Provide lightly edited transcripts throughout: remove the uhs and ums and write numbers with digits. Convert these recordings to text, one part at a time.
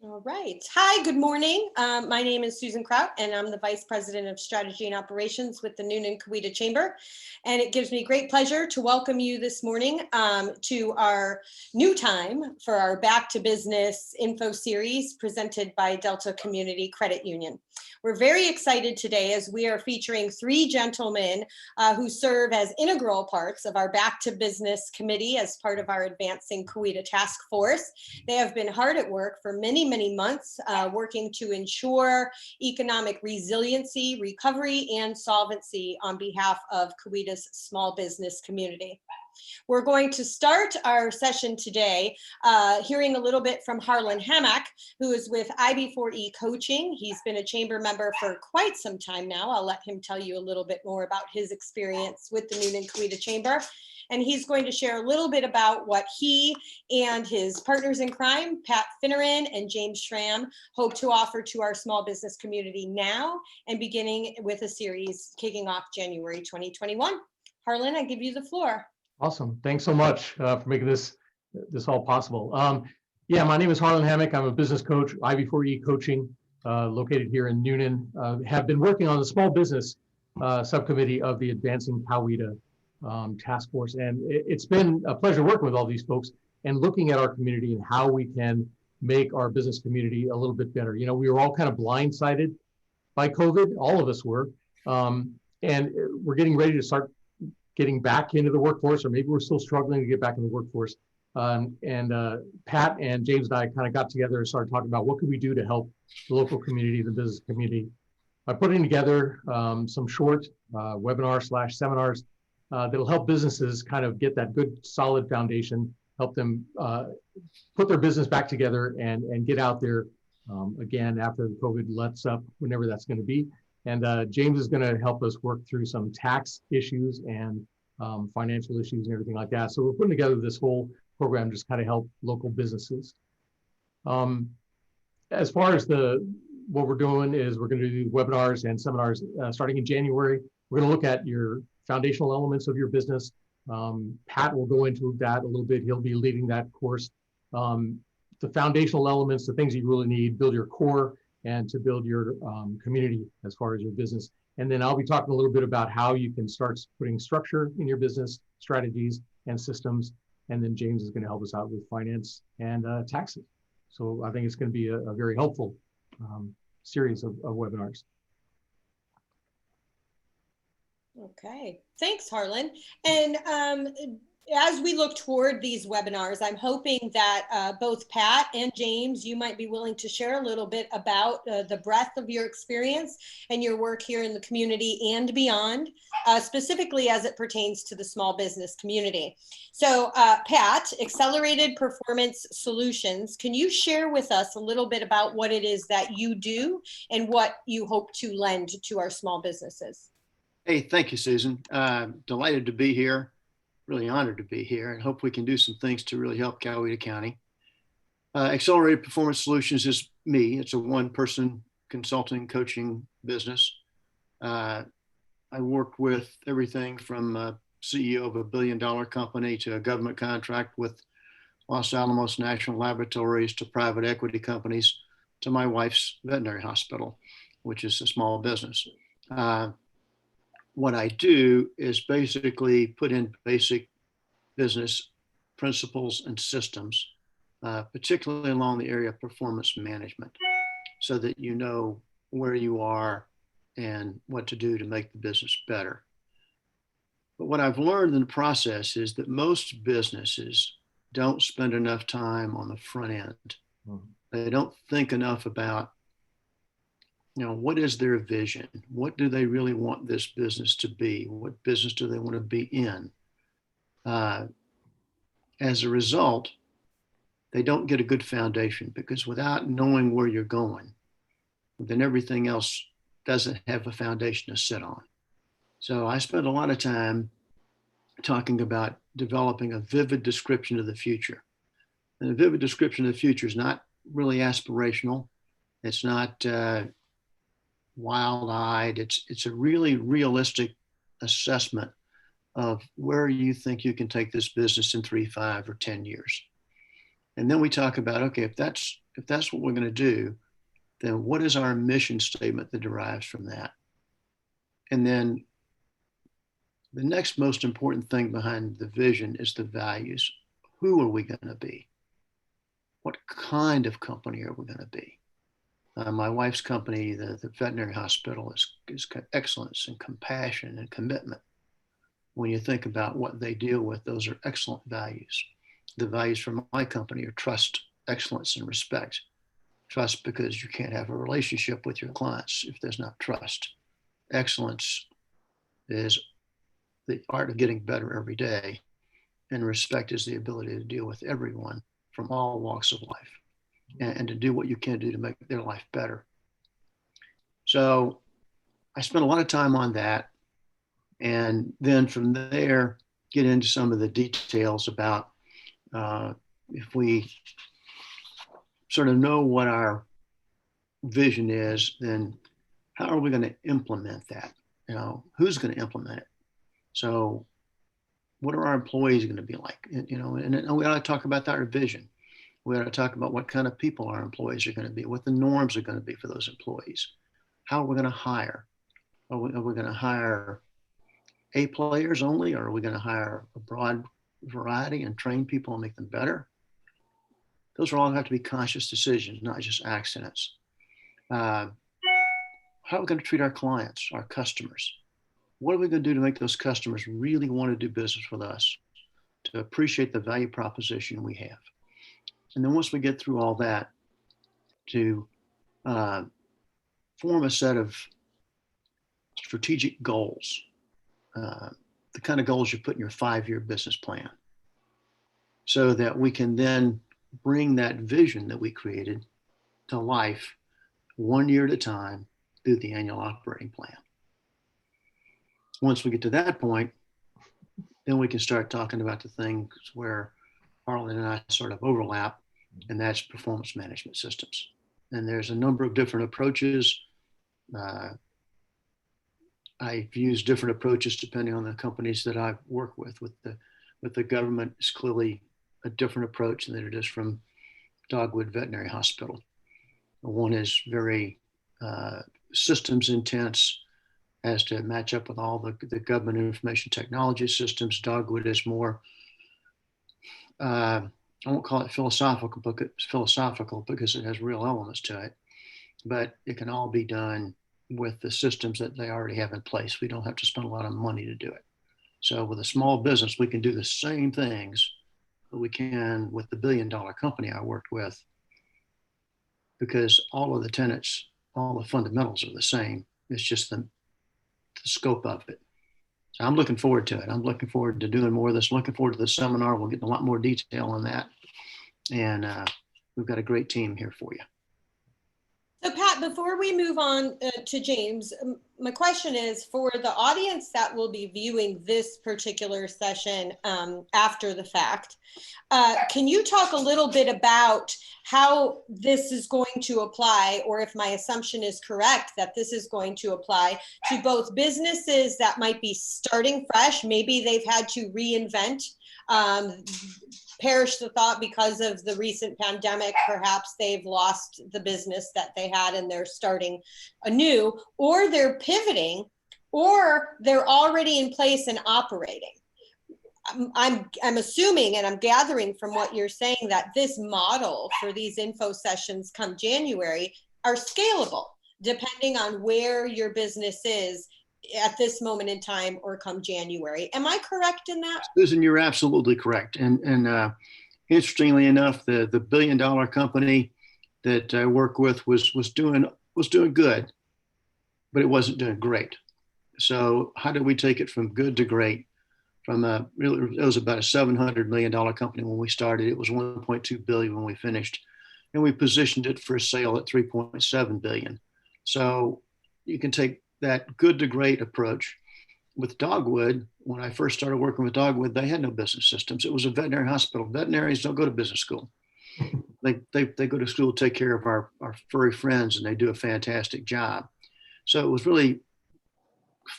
All right. Hi, good morning. My name is Susan Kraut, and I'm the Vice President of Strategy and Operations with the Noonan Coweta Chamber. And it gives me great pleasure to welcome you this morning to our new time for our Back to Business info series presented by Delta Community Credit Union. We're very excited today as we are featuring three gentlemen who serve as integral parts of our Back to Business committee as part of our Advancing Coweta task force. They have been hard at work for many months, working to ensure economic resiliency, recovery, and solvency on behalf of Coweta's small business community. We're going to start our session today hearing a little bit from Harlan Hammack, who is with IB4E Coaching. He's been a chamber member for quite some time now. I'll let him tell you a little bit more about his experience with the Noonan Coweta Chamber. And he's going to share a little bit about what he and his partners in crime, Pat Finneran and James Schram, hope to offer to our small business community now, and beginning with a series kicking off January 2021. Harlan, I give you the floor. Awesome. Thanks so much for making this all possible. Yeah, my name is Harlan Hammack. I'm a business coach, IB4E Coaching, located here in Noonan. Have been working on the small business subcommittee of the Advancing Coweta task force. And it's been a pleasure working with all these folks and looking at our community and how we can make our business community a little bit better. You know, we were all kind of blindsided by COVID, all of us were, and we're getting ready to start getting back into the workforce, or maybe we're still struggling to get back in the workforce. Pat and James and I kind of got together and started talking about what could we do to help the local community, the business community, by putting together some short webinar/seminars that'll help businesses kind of get that good, solid foundation, help them put their business back together and get out there again after COVID lets up, whenever that's going to be. And James is going to help us work through some tax issues and financial issues and everything like that. So we're putting together this whole program just kind of help local businesses. As far as what we're doing is we're going to do webinars and seminars starting in January. We're going to look at your foundational elements of your business. Pat will go into that a little bit. He'll be leading that course. The foundational elements, the things you really need, build your core and to build your community as far as your business. And then I'll be talking a little bit about how you can start putting structure in your business, strategies and systems. And then James is going to help us out with finance and taxes. So I think it's going to be a very helpful series of webinars. Okay, thanks, Harlan. And as we look toward these webinars, I'm hoping that both Pat and James, you might be willing to share a little bit about the breadth of your experience and your work here in the community and beyond, specifically as it pertains to the small business community. So Pat, Accelerated Performance Solutions, can you share with us a little bit about what it is that you do and what you hope to lend to our small businesses? Hey, thank you, Susan. Delighted to be here. Really honored to be here, and hope we can do some things to really help Coweta County. Accelerated Performance Solutions is me. It's a one-person consulting coaching business. I work with everything from a CEO of $1 billion company to a government contract with Los Alamos National Laboratories to private equity companies to my wife's veterinary hospital, which is a small business. What I do is basically put in basic business principles and systems, particularly along the area of performance management, so that you know where you are and what to do to make the business better. But what I've learned in the process is that most businesses don't spend enough time on the front end. They don't think enough about, you know, what is their vision? What do they really want this business to be? What business do they want to be in? As a result, they don't get a good foundation, because without knowing where you're going, then everything else doesn't have a foundation to sit on. So I spend a lot of time talking about developing a vivid description of the future. And a vivid description of the future is not really aspirational. It's not wild-eyed. It's a really realistic assessment of where you think you can take this business in 3, 5, or 10 years. And then we talk about, okay, if that's what we're going to do, then what is our mission statement that derives from that? And then the next most important thing behind the vision is the values. Who are we going to be? What kind of company are we going to be? My wife's company, the veterinary hospital, is excellence and compassion and commitment. When you think about what they deal with, those are excellent values. The values for my company are trust, excellence, and respect. Trust, because you can't have a relationship with your clients if there's not trust. Excellence is the art of getting better every day. And respect is the ability to deal with everyone from all walks of life and to do what you can do to make their life better. So I spent a lot of time on that. And then from there, get into some of the details about if we sort of know what our vision is, then how are we going to implement that? Who's going to implement it? So what are our employees going to be like? And we ought to talk about our vision. We ought to talk about what kind of people our employees are going to be, what the norms are going to be for those employees. How are we going to hire? Are we going to hire A players only, or are we going to hire a broad variety and train people and make them better? Those are all have to be conscious decisions, not just accidents. How are we going to treat our clients, our customers? What are we going to do to make those customers really want to do business with us, to appreciate the value proposition we have? And then once we get through all that, to form a set of strategic goals, the kind of goals you put in your 5-year business plan, so that we can then bring that vision that we created to life 1 year at a time through the annual operating plan. Once we get to that point, then we can start talking about the things where Harlan and I sort of overlap, and that's performance management systems. And there's a number of different approaches. I've used different approaches depending on the companies that I've worked with. With the government, it's clearly a different approach than it is from Dogwood Veterinary Hospital. One is very systems intense, as to match up with all the government information technology systems. Dogwood is more, I won't call it philosophical because it has real elements to it, but it can all be done with the systems that they already have in place. We don't have to spend a lot of money to do it. So with a small business, we can do the same things that we can with the $1 billion company I worked with, because all of the tenets, all the fundamentals are the same. It's just the scope of it. So I'm looking forward to it. I'm looking forward to doing more of this. Looking forward to the seminar. We'll get in a lot more detail on that. And we've got a great team here for you. So Pat, before we move on to James, my question is for the audience that will be viewing this particular session after the fact, can you talk a little bit about how this is going to apply, or if my assumption is correct, that this is going to apply to both businesses that might be starting fresh, maybe they've had to reinvent, perish the thought because of the recent pandemic, perhaps they've lost the business that they had and they're starting anew, or they're pivoting, or they're already in place and operating. I'm assuming, and I'm gathering from what you're saying, that this model for these info sessions come January are scalable, depending on where your business is at this moment in time or come January. Am I correct in that? Susan, you're absolutely correct. And interestingly enough, the $1 billion company that I work with was doing good, but it wasn't doing great. So how did we take it from good to great? It was about a $700 million company when we started. It was 1.2 billion when we finished, and we positioned it for sale at 3.7 billion. So you can take that good to great approach. With Dogwood, when I first started working with Dogwood, they had no business systems. It was a veterinary hospital. Veterinarians don't go to business school. They go to school to take care of our furry friends, and they do a fantastic job. So it was really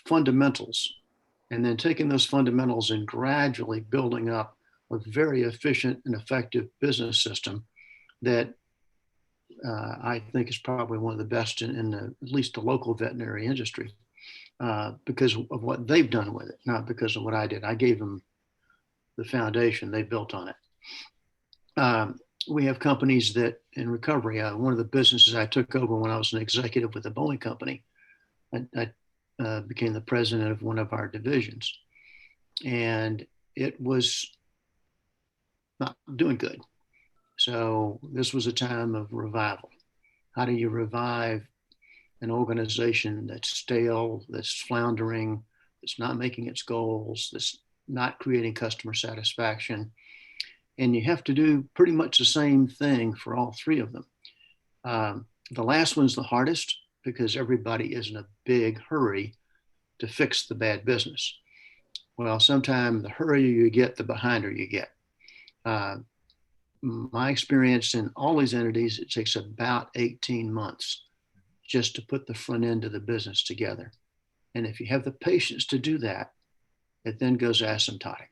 fundamentals, and then taking those fundamentals and gradually building up a very efficient and effective business system that I think is probably one of the best in at least the local veterinary industry because of what they've done with it, not because of what I did. I gave them the foundation, they built on it. We have companies that in recovery, one of the businesses I took over when I was an executive with a Boeing company, I became the president of one of our divisions. And it was not doing good. So this was a time of revival. How do you revive an organization that's stale, that's floundering, that's not making its goals, that's not creating customer satisfaction? And you have to do pretty much the same thing for all three of them. The last one's the hardest because everybody is in a big hurry to fix the bad business. Well, sometimes the hurrier you get, the behinder you get. My experience in all these entities, it takes about 18 months just to put the front end of the business together. And if you have the patience to do that, it then goes asymptotic.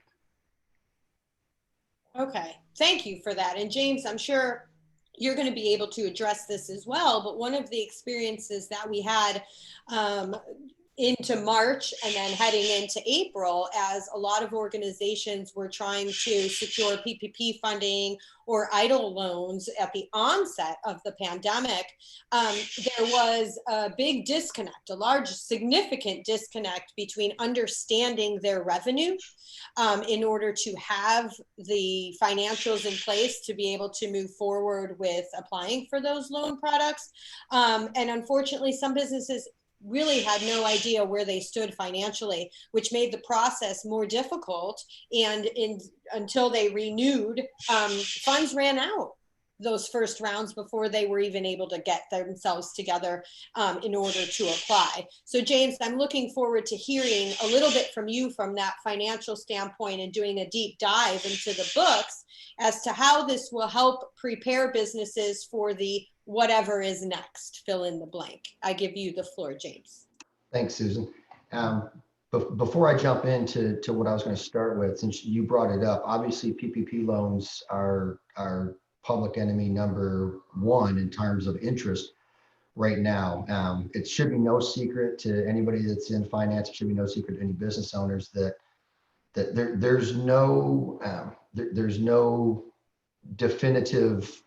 Okay, thank you for that. And James, I'm sure you're going to be able to address this as well, but one of the experiences that we had into March and then heading into April, as a lot of organizations were trying to secure PPP funding or EIDL loans at the onset of the pandemic, there was a big disconnect, a large, significant disconnect between understanding their revenue in order to have the financials in place to be able to move forward with applying for those loan products. And unfortunately, some businesses really had no idea where they stood financially, which made the process more difficult. And until they renewed, funds ran out those first rounds before they were even able to get themselves together in order to apply. So James, I'm looking forward to hearing a little bit from you from that financial standpoint and doing a deep dive into the books as to how this will help prepare businesses for the whatever is next, fill in the blank. I give you the floor, James. Thanks, Susan. Before I jump into what I was going to start with, since you brought it up, obviously PPP loans are public enemy number one in terms of interest right now. It should be no secret to anybody that's in finance, it should be no secret to any business owners that there's no definitive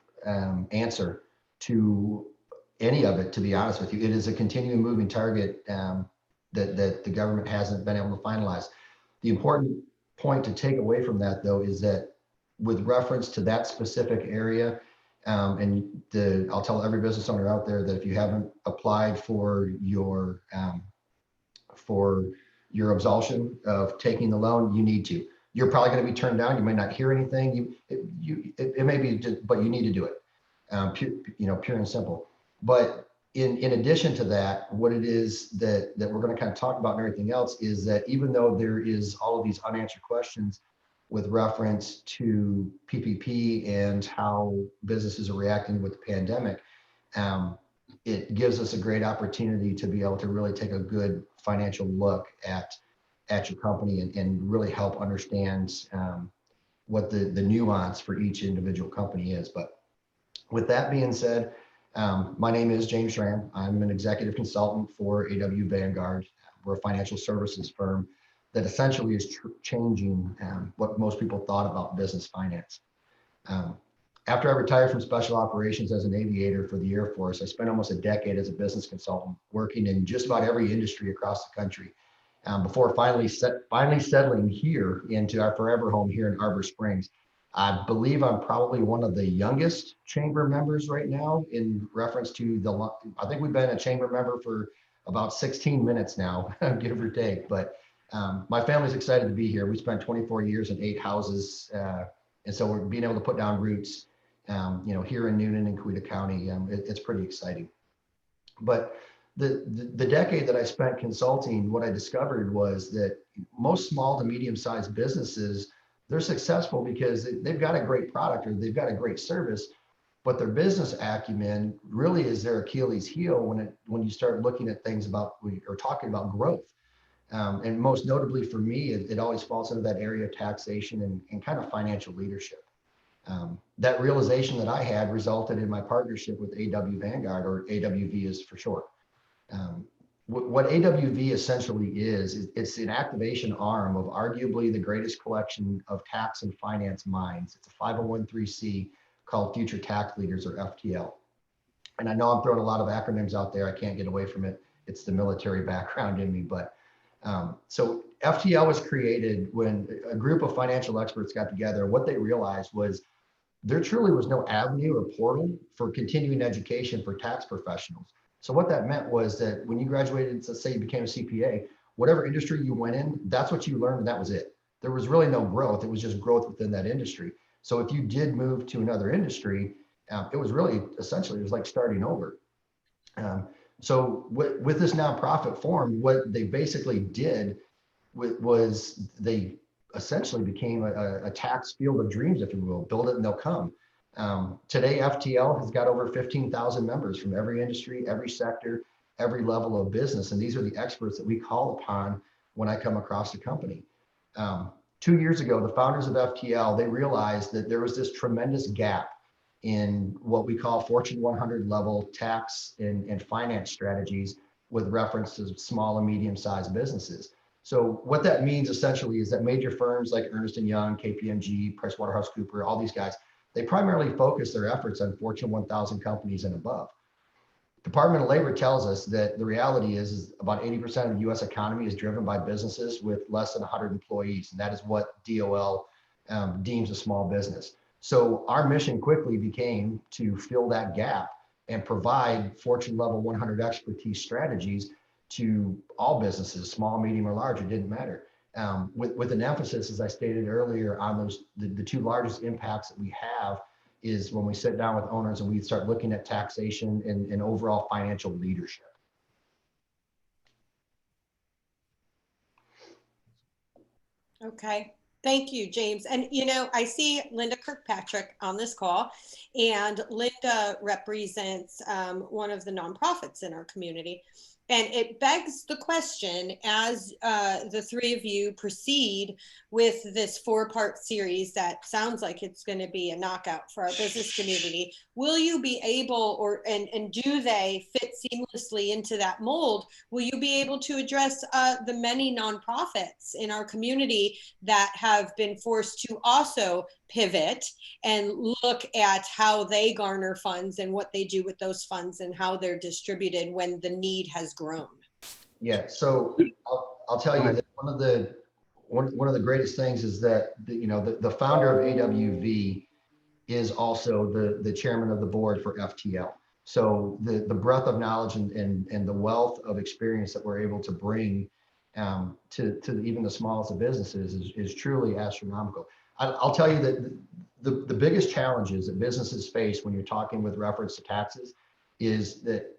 answer to any of it, to be honest with you. It is a continuing moving target that the government hasn't been able to finalize. The important point to take away from that, though, is that with reference to that specific area, I'll tell every business owner out there that if you haven't applied for your absolution of taking the loan, you need to. You're probably going to be turned down. You might not hear anything. It may be, but you need to do it. Pure and simple. But in addition to that, what it is that we're going to kind of talk about and everything else is that even though there is all of these unanswered questions with reference to PPP and how businesses are reacting with the pandemic, it gives us a great opportunity to be able to really take a good financial look at your company and really help understand what the nuance for each individual company is. But with that being said, my name is James Schram. I'm an executive consultant for AW Vanguard. We're a financial services firm that essentially is changing what most people thought about business finance. After I retired from special operations as an aviator for the Air Force, I spent almost a decade as a business consultant working in just about every industry across the country before finally settling here into our forever home here in Arbor Springs. I believe I'm probably one of the youngest chamber members right now in reference to I think we've been a chamber member for about 16 minutes now, give or take. But my family's excited to be here. We spent 24 years in 8 houses. And so we're being able to put down roots, here in Newnan and Coweta County. It's pretty exciting. But the decade that I spent consulting, what I discovered was that most small to medium-sized businesses, they're successful because they've got a great product or they've got a great service, but their business acumen really is their Achilles heel when you start looking at things about or talking about growth. And most notably for me, it always falls into that area of taxation and kind of financial leadership. That realization that I had resulted in my partnership with AW Vanguard, or AWV is for short. What AWV essentially is it's an activation arm of arguably the greatest collection of tax and finance minds. It's a 501(c) called Future Tax Leaders, or FTL. And I know I'm throwing a lot of acronyms out there. I can't get away from it. It's the military background in me. But so FTL was created when a group of financial experts got together. What they realized was there truly was no avenue or portal for continuing education for tax professionals. So what that meant was that when you graduated, let's say you became a CPA, whatever industry you went in, that's what you learned, and that was it. There was really no growth. It was just growth within that industry. So if you did move to another industry, it was really essentially, it was like starting over. So with this nonprofit form, what they basically did was they essentially became a tax field of dreams, if you will. Build it and they'll come. Today, FTL has got over 15,000 members from every industry, every sector, every level of business. And these are the experts that we call upon when I come across a company. 2 years ago, the founders of FTL, they realized that there was this tremendous gap in what we call Fortune 100 level tax and finance strategies with reference to small and medium-sized businesses. So what that means essentially is that major firms like Ernst & Young, KPMG, PricewaterhouseCoopers, all these guys, they primarily focus their efforts on Fortune 1000 companies and above. Department of Labor tells us that the reality is about 80% of the US economy is driven by businesses with less than 100 employees. And that is what DOL deems a small business. So our mission quickly became to fill that gap and provide Fortune level 100 expertise strategies to all businesses, small, medium, or large, it didn't matter. With an emphasis, as I stated earlier, on the two largest impacts that we have is when we sit down with owners and we start looking at taxation and overall financial leadership. Okay. Thank you, James. And, you know, I see Linda Kirkpatrick on this call, and Linda represents one of the nonprofits in our community. And it begs the question, as the three of you proceed with this 4-part series that sounds like it's going to be a knockout for our business community, will you be able, and do they fit seamlessly into that mold? Will you be able to address the many nonprofits in our community that have been forced to also pivot and look at how they garner funds and what they do with those funds and how they're distributed when the need has grown? Yeah, so I'll tell you that one of the greatest things is that the founder of AWV is also the chairman of the board for FTL. So the breadth of knowledge and the wealth of experience that we're able to bring to even the smallest of businesses is truly astronomical. I'll tell you that the biggest challenges that businesses face when you're talking with reference to taxes is that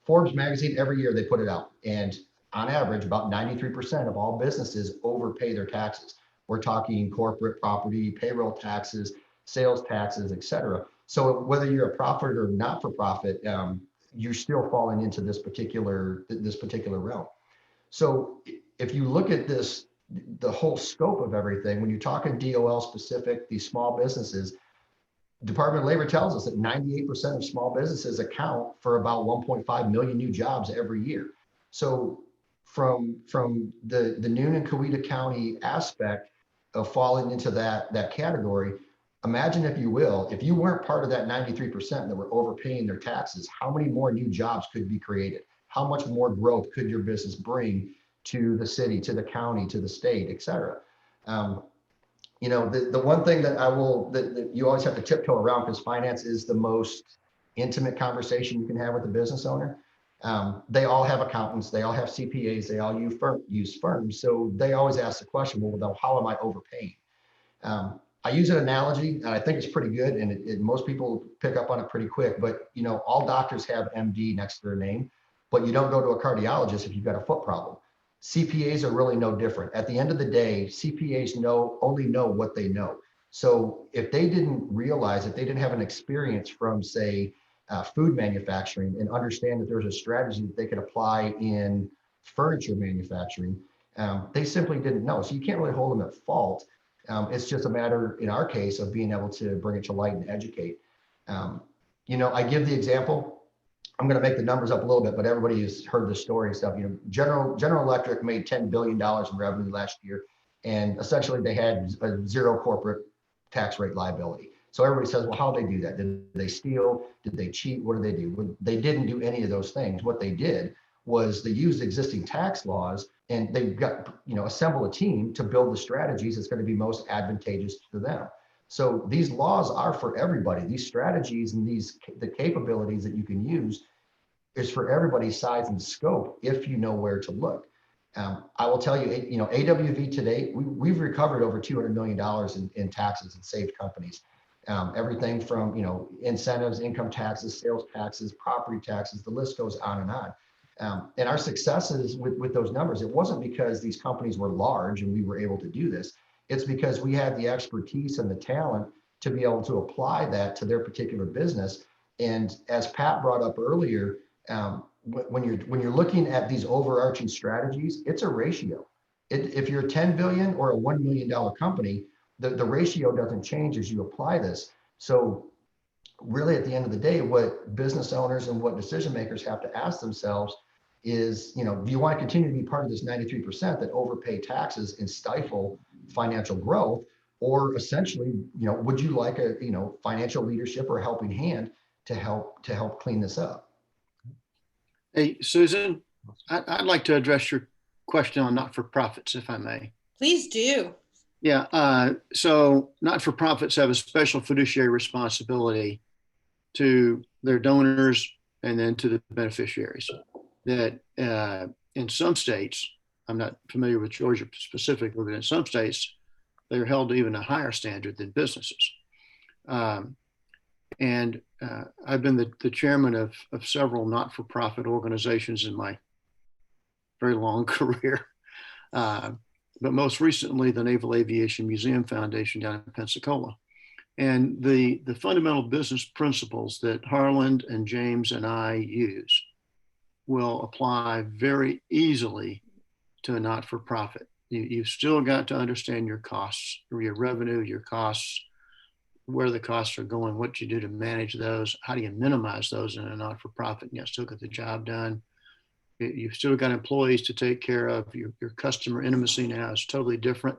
Forbes magazine, every year they put it out, and on average, about 93% of all businesses overpay their taxes. We're talking corporate property, payroll taxes, sales taxes, et cetera. So whether you're a profit or not for profit, you're still falling into this particular realm. So if you look at this, the whole scope of everything, when you're talking DOL specific, these small businesses, Department of Labor tells us that 98% of small businesses account for about 1.5 million new jobs every year. So from the Newnan and Coweta County aspect of falling into that category, imagine, if you will, if you weren't part of that 93% that were overpaying their taxes, how many more new jobs could be created? How much more growth could your business bring to the city, to the county, to the state, et cetera? The one thing that you always have to tiptoe around, because finance is the most intimate conversation you can have with a business owner. They all have accountants, they all have CPAs, they all use firms. So they always ask the question, well, how am I overpaying? I use an analogy, and I think it's pretty good, and most people pick up on it pretty quick, but all doctors have MD next to their name, but you don't go to a cardiologist if you've got a foot problem. CPAs are really no different. At the end of the day, CPAs only know what they know. So if they didn't realize, if they didn't have an experience from, say, food manufacturing and understand that there's a strategy that they could apply in furniture manufacturing, They simply didn't know. So you can't really hold them at fault. It's just a matter, in our case, of being able to bring it to light and educate. I give the example. I'm going to make the numbers up a little bit, but everybody has heard the story and stuff. General Electric made $10 billion in revenue last year, and essentially they had a zero corporate tax rate liability. So everybody says, well, how did they do that? Did they steal? Did they cheat? What did they do? Well, they didn't do any of those things. What they did was they used existing tax laws, and they got, assemble a team to build the strategies that's going to be most advantageous to them. So these laws are for everybody. These strategies and the capabilities that you can use is for everybody's size and scope if you know where to look. I will tell you, AWV today, we've recovered over $200 million in taxes and saved companies. Everything from, incentives, income taxes, sales taxes, property taxes, the list goes on and on. And our successes with those numbers, it wasn't because these companies were large and we were able to do this. It's because we had the expertise and the talent to be able to apply that to their particular business. And as Pat brought up earlier, when you're looking at these overarching strategies, it's a ratio. If you're a 10 billion or a $1 million company, the ratio doesn't change as you apply this. So really, at the end of the day, what business owners and what decision makers have to ask themselves is, do you want to continue to be part of this 93% that overpay taxes and stifle financial growth? Or essentially, would you like a, financial leadership or a helping hand to help clean this up? Hey, Susan, I'd like to address your question on not-for-profits, if I may. Please do. Yeah, so not-for-profits have a special fiduciary responsibility to their donors and then to the beneficiaries. That in some states, I'm not familiar with Georgia specifically, but in some states, they're held to even a higher standard than businesses. And I've been the chairman of several not-for-profit organizations in my very long career. But most recently, the Naval Aviation Museum Foundation down in Pensacola. And the fundamental business principles that Harlan and James and I use will apply very easily to a not-for-profit. You've still got to understand your costs, your revenue, your costs, where the costs are going, what you do to manage those, how do you minimize those in a not-for-profit, and you still get the job done. You've still got employees to take care of. Your customer intimacy now is totally different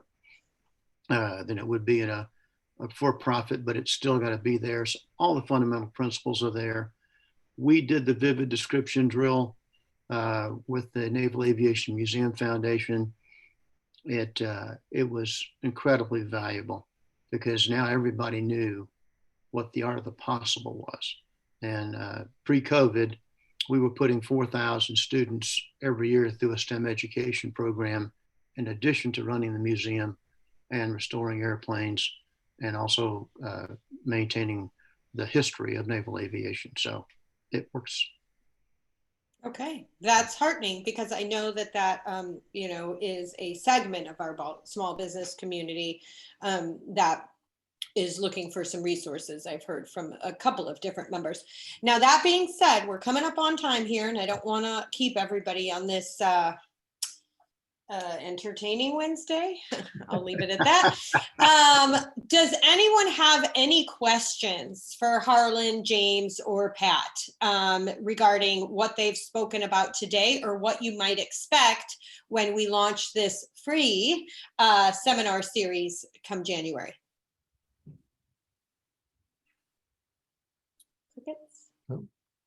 than it would be in a for-profit, but it's still got to be there. So all the fundamental principles are there. We did the vivid description drill with the Naval Aviation Museum Foundation. It was incredibly valuable because now everybody knew what the art of the possible was. And pre-COVID, we were putting 4,000 students every year through a STEM education program, in addition to running the museum and restoring airplanes and also maintaining the history of naval aviation. So it works. Okay, that's heartening because I know that is a segment of our small business community that is looking for some resources. I've heard from a couple of different members. Now, that being said, we're coming up on time here, and I don't want to keep everybody on this entertaining Wednesday. I'll leave it at that. Does anyone have any questions for Harlan, James, or Pat regarding what they've spoken about today or what you might expect when we launch this free seminar series come January?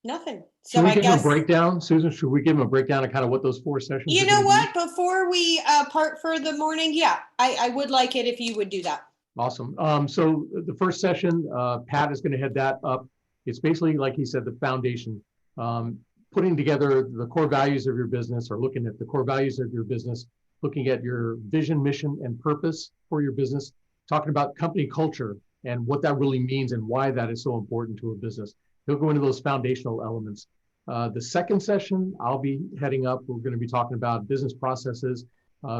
Nothing. So I guess a breakdown, Susan. Should we give them a breakdown of kind of what those 4 sessions? You know what? Before we part for the morning, yeah, I would like it if you would do that. Awesome. So the first session, Pat is going to head that up. It's basically, like he said, the foundation, putting together the core values of your business, or looking at the core values of your business, looking at your vision, mission, and purpose for your business, talking about company culture and what that really means and why that is so important to a business. He'll go into those foundational elements. The second session, I'll be heading up. We're going to be talking about business processes,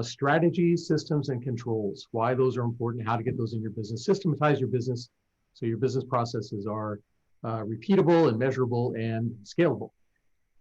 strategies, systems, and controls, why those are important, how to get those in your business, systematize your business so your business processes are repeatable and measurable and scalable.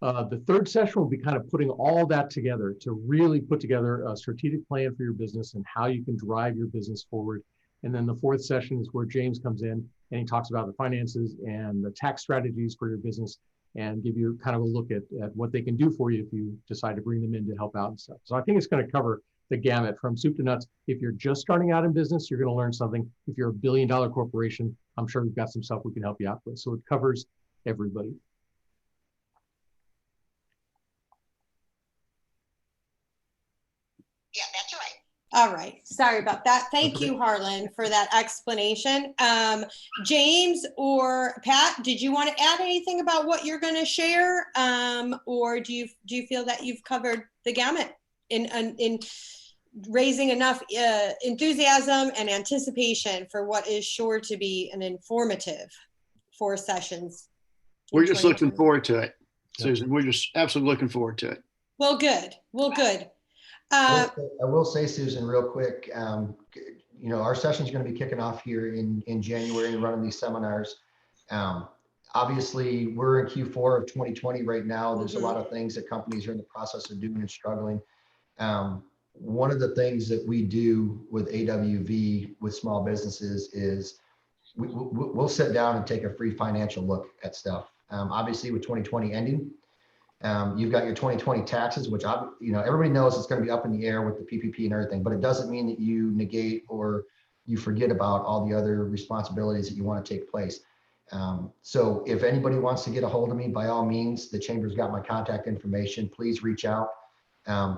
The third session will be kind of putting all that together to really put together a strategic plan for your business and how you can drive your business forward. And then the fourth session is where James comes in and he talks about the finances and the tax strategies for your business and give you kind of a look at what they can do for you if you decide to bring them in to help out and stuff. So I think it's going to cover the gamut from soup to nuts. If you're just starting out in business, you're going to learn something. If you're a billion-dollar corporation, I'm sure we've got some stuff we can help you out with. So it covers everybody. Yeah, that's right. All right. Sorry about that. Thank Okay. you, Harlan, for that explanation. James or Pat, did you want to add anything about what you're going to share? Or do you feel that you've covered the gamut in raising enough enthusiasm and anticipation for what is sure to be an informative 4 sessions? We're just looking 2020? forward to it, Susan. We're just absolutely looking forward to it. Well, good. Well, good. I will say, Susan, real quick, you know, our session's going to be kicking off here in January and running these seminars. Obviously, we're in Q4 of 2020 right now. There's a lot of things that companies are in the process of doing and struggling. One of the things that we do with AWV with small businesses is we'll sit down and take a free financial look at stuff. Obviously, with 2020 ending, you've got your 2020 taxes, which you know, everybody knows it's going to be up in the air with the PPP and everything, but it doesn't mean that you negate or you forget about all the other responsibilities that you want to take place. So if anybody wants to get a hold of me, by all means, the Chamber's got my contact information. Please reach out.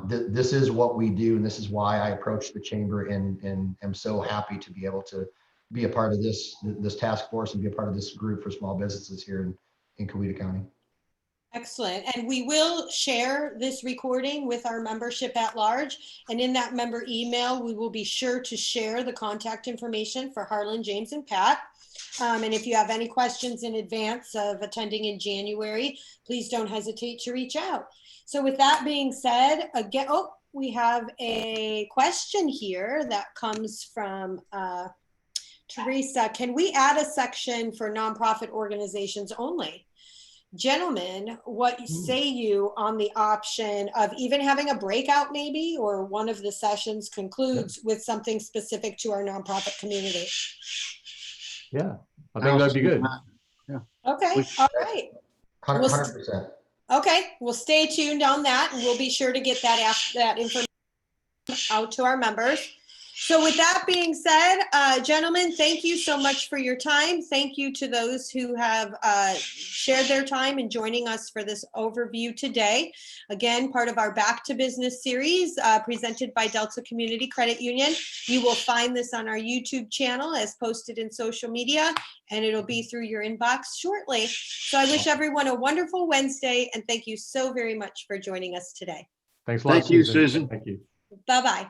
This is what we do, and this is why I approached the Chamber and am so happy to be able to be a part of this task force and be a part of this group for small businesses here in Coweta County. Excellent. And we will share this recording with our membership at large. And in that member email, we will be sure to share the contact information for Harlan, James, and Pat. And if you have any questions in advance of attending in January, please don't hesitate to reach out. So with that being said, again, we have a question here that comes from Teresa. Can we add a section for nonprofit organizations only? Gentlemen, what say you on the option of even having a breakout maybe, or one of the sessions concludes with something specific to our nonprofit community? Yeah, I think that'd be good. Yeah. Okay, all right. 100%. Okay, we'll stay tuned on that, and we'll be sure to get that information out to our members. So with that being said, gentlemen, thank you so much for your time. Thank you to those who have shared their time in joining us for this overview today. Again, part of our Back to Business series presented by Delta Community Credit Union. You will find this on our YouTube channel as posted in social media, and it'll be through your inbox shortly. So I wish everyone a wonderful Wednesday, and thank you so very much for joining us today. Thanks a lot, Thank you, Susan. Susan. Thank you. Bye-bye.